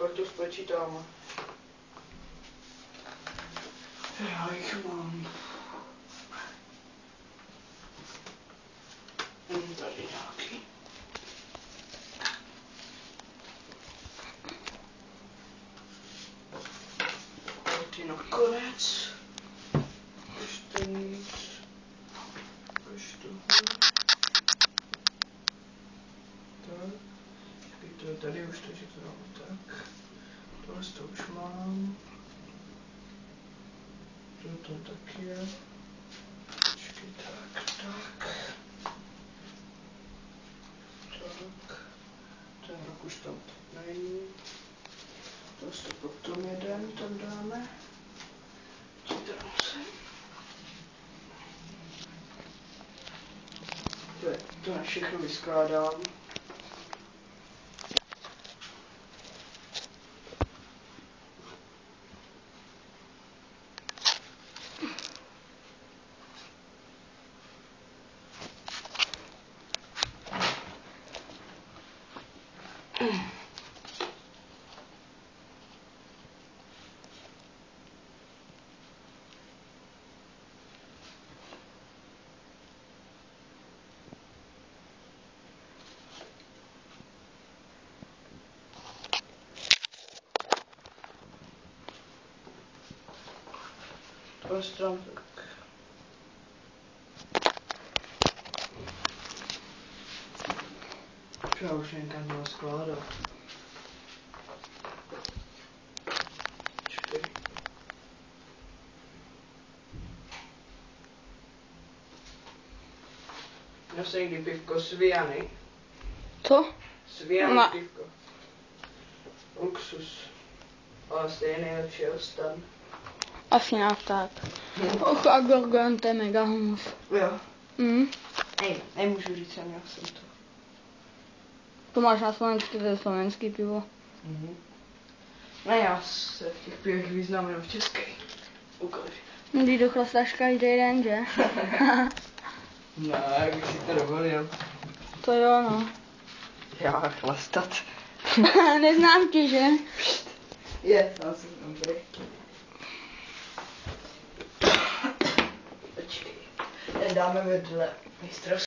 Pak to spočítáme. Já jich mám. Tady nějaký. Ty nakonec. Ještě nic. Ještě tohle. Tak. To je tady už, takže to dám tak. Tohle to už mám. To taky je. Počkej, tak. Ten rok už tam není. To potom jeden tam dáme. Přidám sem. To na všechno vyskládám. Strom tak. Já už někam měla skládat. Měl jsi někdy pivko z Viany? Co? Z Viany pivko. Luxus. Ale stejně nejlepší ostan. Asi nějak tak. Och, a Gorgant je mega humus. Jo. Mhm. Nemůžu říct, já měl jsem to. To máš na Slovensku, to je slovenský pivo. Mhm. No já se v těch pivech vyznám jenom v české. Ukáž. Kdy dochlastáš každý den, že? Ne, jak bych si to dovolil. To jo, no. Já chlastat. Neznám tě, že? Je, tam jsem dobrý. Počkej. Dáme vedle mistrovství.